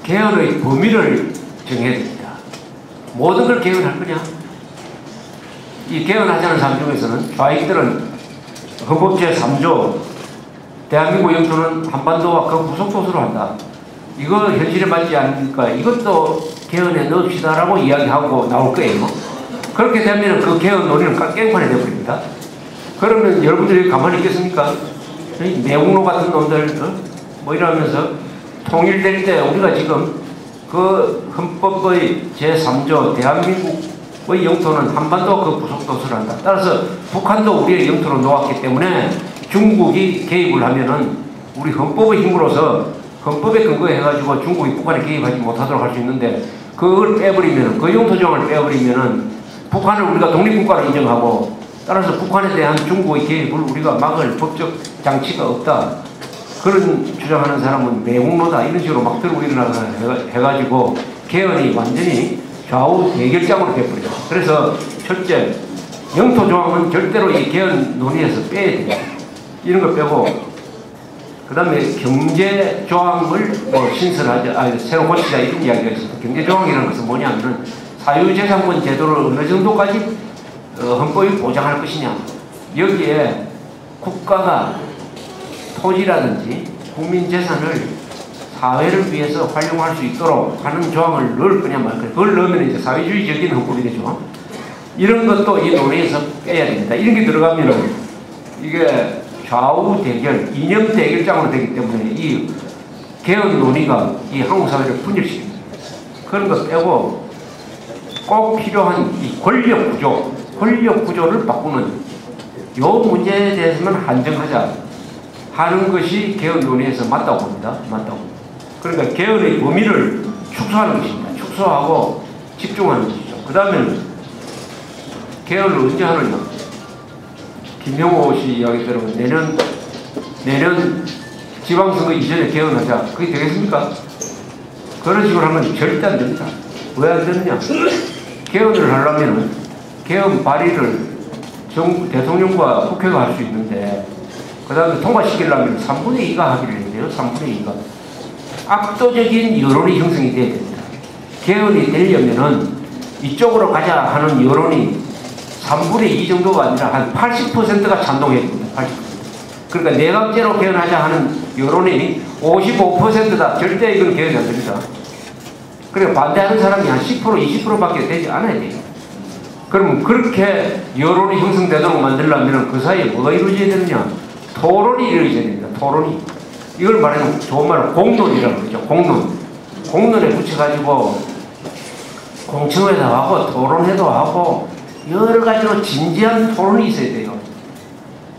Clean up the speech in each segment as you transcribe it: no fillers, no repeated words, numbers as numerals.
개헌의 범위를 정해야 됩니다. 모든 걸 개헌할 거냐? 이 개헌하자는 사람 중에서는 좌익들은 헌법 제3조 대한민국 영토는 한반도와 그 부속도서로 한다. 이거 현실에 맞지 않으니까 이것도 개헌에 넣읍시다라고 이야기하고 나올 거예요. 그렇게 되면 그 개헌 논의는 깽판이 되어버립니다. 그러면 여러분들이 가만히 있겠습니까? 매국노 같은 놈들 뭐 이러면서 통일될 때 우리가 지금 그 헌법의 제3조 대한민국의 영토는 한반도와 그 부속도서를 한다. 따라서 북한도 우리의 영토로 놓았기 때문에 중국이 개입을 하면은 우리 헌법의 힘으로서 헌법에 근거해가지고 중국이 북한에 개입하지 못하도록 할 수 있는데 그걸 빼버리면은 그 영토 조항을 빼버리면은 북한을 우리가 독립국가로 인정하고 따라서 북한에 대한 중국의 개입을 우리가 막을 법적 장치가 없다. 그런 주장하는 사람은 매국노다. 이런 식으로 막 들고 일어나서 해가지고 개헌이 완전히 좌우 대결장으로 돼버려요. 그래서 첫째, 영토 조항은 절대로 이 개헌 논의에서 빼야 돼요. 이런 거 빼고 그 다음에 경제 조항을 뭐 신설하자, 새로 고치자 이런 이야기가 있습니다. 경제 조항이라는 것은 뭐냐면은 사유재산권 제도를 어느 정도까지 헌법이 보장할 것이냐. 여기에 국가가 토지라든지 국민 재산을 사회를 위해서 활용할 수 있도록 하는 조항을 넣을 거냐 말 거냐. 그걸 넣으면 이제 사회주의적인 헌법이 되죠. 이런 것도 이 논의에서 빼야 됩니다. 이런 게 들어가면은 이게 좌우 대결, 이념 대결장으로 되기 때문에 이 개헌 논의가 이 한국 사회를 분열시킵니다. 그런 거 빼고 꼭 필요한 이 권력 구조를 바꾸는 요 문제에 대해서만 한정하자 하는 것이 개헌 논의에서 맞다고 봅니다. 맞다고. 그러니까 개헌의 범위를 축소하는 것입니다. 축소하고 집중하는 것이죠. 그 다음에는 개헌을 언제 하느냐. 김영호 씨 이야기대로 내년 지방선거 이전에 개헌하자. 그게 되겠습니까? 그런 식으로 하면 절대 안 됩니다. 왜 안 되느냐? 개헌을 하려면 개헌 발의를 대통령과 국회가 할 수 있는데 그 다음에 통과시키려면 3분의 2가 하기로 했는데요. 3분의 2가. 압도적인 여론이 형성이 돼야 됩니다. 개헌이 되려면은 이쪽으로 가자 하는 여론이 3분의 2 정도가 아니라 한 80%가 찬동해야 됩니다. 80%. 그러니까 내각제로 개헌하자 하는 여론이 55%다. 절대 이건 개헌이 안 됩니다. 그러니까 반대하는 사람이 한 10%, 20%밖에 되지 않아야 돼요. 그럼 그렇게 여론이 형성되도록 만들려면 그 사이에 뭐가 이루어져야 되느냐? 토론이 이루어져야 됩니다. 토론이. 이걸 말하면 좋은 말로 공론이라고 그러죠. 공론에 붙여가지고 공청회도 하고 토론회도 하고 여러 가지로 진지한 토론이 있어야 돼요.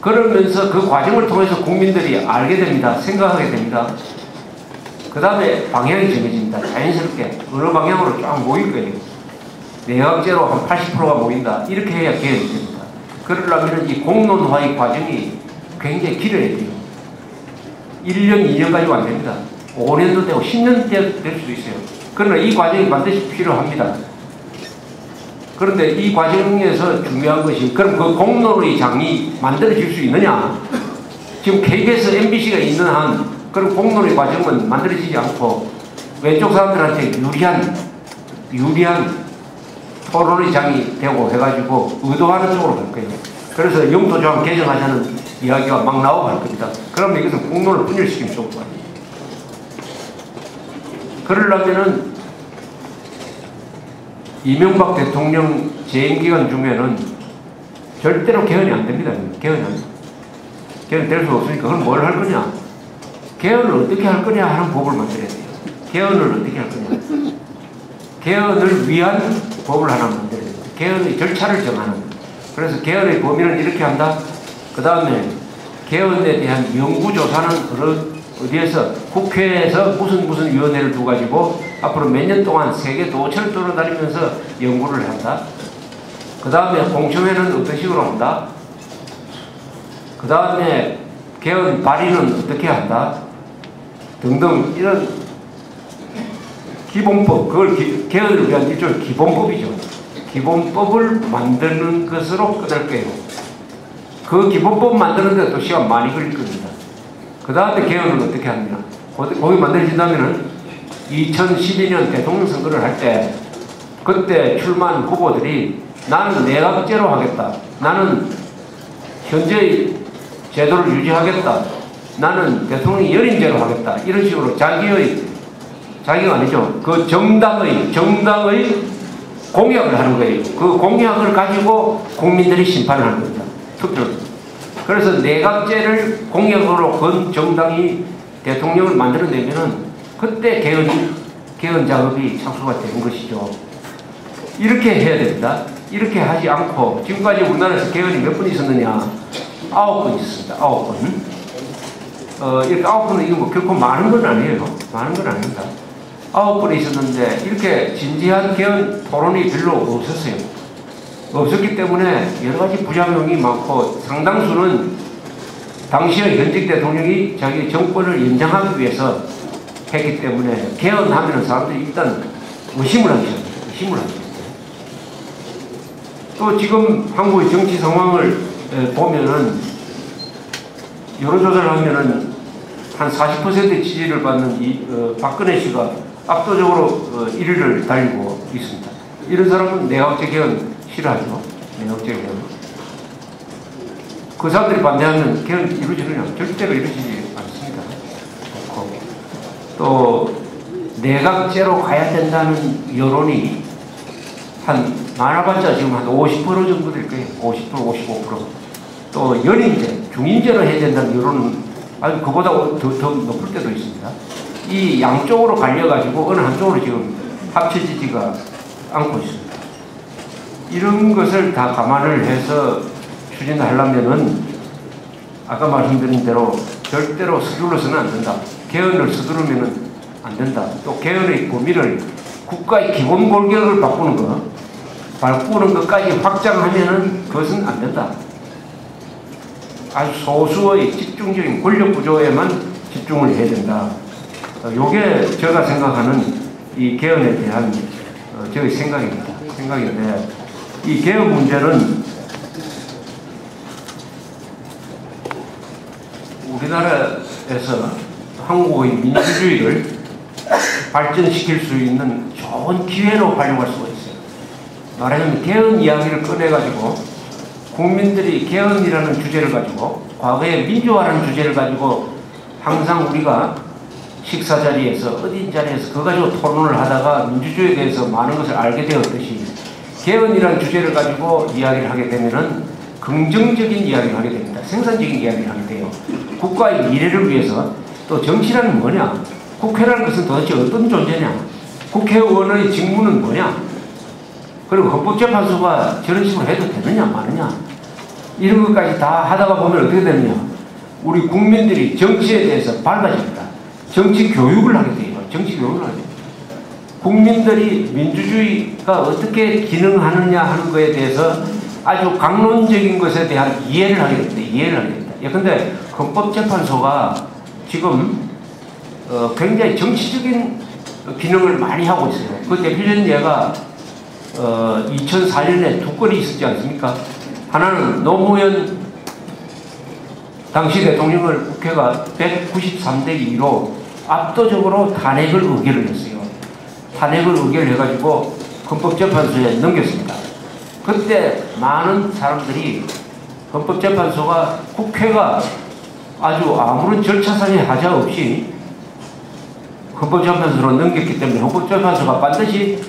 그러면서 그 과정을 통해서 국민들이 알게 됩니다. 생각하게 됩니다. 그 다음에 방향이 정해집니다. 자연스럽게 어느 방향으로 쫙 모일 거예요. 내각제로 한 80%가 모인다. 이렇게 해야 개혁이 됩니다. 그러려면 이 공론화의 과정이 굉장히 길어야 돼요. 1년, 2년까지도 안 됩니다. 5년도 되고 10년 될 수도 있어요. 그러나 이 과정이 반드시 필요합니다. 그런데 이 과정에서 중요한 것이 그럼 그 공론의 장이 만들어질 수 있느냐? 지금 KBS, MBC가 있는 한 그런 공론의 과정은 만들어지지 않고 왼쪽 사람들한테 유리한 토론의 장이 되고 해가지고 의도하는 쪽으로 갈 거예요. 그래서 영토조항 개정하자는 이야기가 막 나오고 할 겁니다. 그러면 이것은 공론을 분열시키면 좋을 거 아니에요. 그러려면은 이명박 대통령 재임기간 중에는 절대로 개헌이 안 됩니다. 개헌이 될 수 없으니까 그럼 뭘 할 거냐? 개헌을 어떻게 할 거냐 하는 법을 만들어야 돼요. 개헌을 어떻게 할 거냐? 개헌을 위한 법을 하나 만들어야 돼요. 개헌의 절차를 정하는 거예요. 그래서 개헌의 범위는 이렇게 한다. 그 다음에 개헌에 대한 연구조사는 어디에서 국회에서 무슨 위원회를 두가지고 앞으로 몇 년 동안 세계 도처를 돌아다니면서 연구를 한다. 그 다음에 공청회는 어떤 식으로 한다. 그 다음에 개헌 발의는 어떻게 한다. 등등 이런 기본법, 그걸 개헌을 위한 일종의 기본법이죠. 기본법을 만드는 것으로 끝날 거예요. 그 기본법 만드는데 또 시간 많이 걸릴 겁니다. 그 다음에 개헌은 어떻게 합니까? 거기 만들어진다면은 2012년 대통령 선거를 할 때 그때 출마한 후보들이 나는 내각제로 하겠다. 나는 현재의 제도를 유지하겠다. 나는 대통령 연임제로 하겠다. 이런 식으로 자기가 아니죠. 그 정당의 공약을 하는 거예요. 그 공약을 가지고 국민들이 심판을 하는 겁니다. 투표를. 그래서 내각제를 공약으로 건 정당이 대통령을 만들어내면은 그때 개헌 작업이 착수가 되는 것이죠. 이렇게 해야 됩니다. 이렇게 하지 않고 지금까지 우리나라에서 개헌이 몇 번 있었느냐? 9번 있었습니다. 9번. 이렇게 9번은 이거 뭐 결코 많은 건 아니에요. 많은 건 아닙니다. 9번 있었는데 이렇게 진지한 개헌 토론이 별로 없었어요. 없었기 때문에 여러 가지 부작용이 많고 상당수는 당시의 현직 대통령이 자기 정권을 연장하기 위해서 했기 때문에 개헌하면 사람들이 일단 의심을 하기 시작합니다. 또 지금 한국의 정치 상황을 보면은 여론조사를 하면은 한 40% 지지를 받는 박근혜 씨가 압도적으로 1위를 달리고 있습니다. 이런 사람은 내각제 개헌 싫어하죠. 내각제 개헌. 그 사람들이 반대하면 개헌 이루어지느냐? 절대로 이루어지지 않습니다. 또 내각제로 가야 된다는 여론이 많아봤자 지금 한 50% 정도 될 거예요. 50%, 55%. 또 연임제, 중임제로 해야 된다는 여론은 아주 그보다 더 높을 때도 있습니다. 이 양쪽으로 갈려가지고 어느 한쪽으로 지금 합쳐지지가 않고 있습니다. 이런 것을 다 감안을 해서 추진하려면은 아까 말씀드린 대로 절대로 서둘러서는 안 된다. 개헌을 서두르면은 안 된다. 또 개헌의 범위를 국가의 기본 골격을 바꾸는 것까지 확장하면은 그것은 안 된다. 아주 소수의 집중적인 권력 구조에만 집중을 해야 된다. 요게 제가 생각하는 이 개헌에 대한 저의 생각인데 이 개헌 문제는 우리나라에서 한국의 민주주의를 발전시킬 수 있는 좋은 기회로 활용할 수가 있어요. 말하자면 개헌 이야기를 꺼내가지고 국민들이 개헌이라는 주제를 가지고 과거의 민주화라는 주제를 가지고 항상 우리가 식사 자리에서 어딘 자리에서 그거 가지고 토론을 하다가 민주주의에 대해서 많은 것을 알게 되었듯이 개헌이라는 주제를 가지고 이야기를 하게 되면은 긍정적인 이야기를 하게 됩니다. 생산적인 이야기를 하게 돼요. 국가의 미래를 위해서. 또 정치라는 뭐냐? 국회라는 것은 도대체 어떤 존재냐? 국회의원의 직무는 뭐냐? 그리고 헌법재판소가 저런 식으로 해도 되느냐 마느냐? 이런 것까지 다 하다가 보면 어떻게 되느냐? 우리 국민들이 정치에 대해서 밝아집니다. 정치 교육을 하게 돼요. 정치 교육을 하게 돼요. 국민들이 민주주의가 어떻게 기능하느냐 하는 것에 대해서 아주 강론적인 것에 대한 이해를 하게 됩니다. 이해를 하게 됩니다. 예컨대 헌법재판소가 지금 굉장히 정치적인 기능을 많이 하고 있어요. 그 대표적인 예가 2004년에 두 건이 있었지 않습니까? 하나는 노무현 당시 대통령을 국회가 193대 2로 압도적으로 탄핵을 의결을 했어요. 탄핵을 의결해가지고 헌법재판소에 넘겼습니다. 그때 많은 사람들이 헌법재판소가 국회가 아주 아무런 절차상의 하자 없이 헌법재판소로 넘겼기 때문에 헌법재판소가 반드시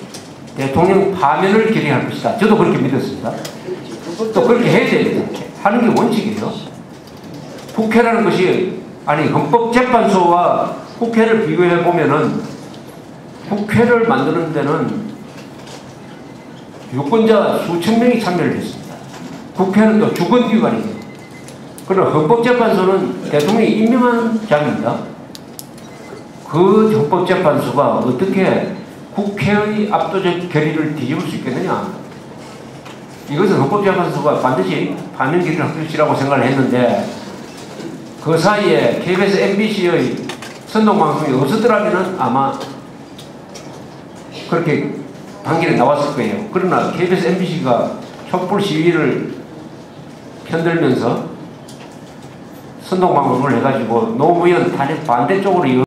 대통령 파면을 결의할 것이다. 저도 그렇게 믿었습니다. 또 그렇게 해야 됩니다. 하는 게 원칙이에요. 국회라는 것이 헌법재판소와 국회를 비교해 보면은 국회를 만드는 데는 유권자 수천 명이 참여를 했습니다. 국회는 또 주권기관이에요. 그러나 헌법재판소는 대통령이 임명한 자입니다. 그 헌법재판소가 어떻게 국회의 압도적 결의를 뒤집을 수 있겠느냐? 이것은 헌법재판소가 반드시 파면 결의를 할 것이라고 생각을 했는데 그 사이에 KBS, MBC의 선동방송이 없었더라면 아마 그렇게 판결이 나왔을 거예요. 그러나 KBS, MBC가 촛불 시위를 편들면서 선동방송을 해가지고 노무현 탄핵 반대쪽으로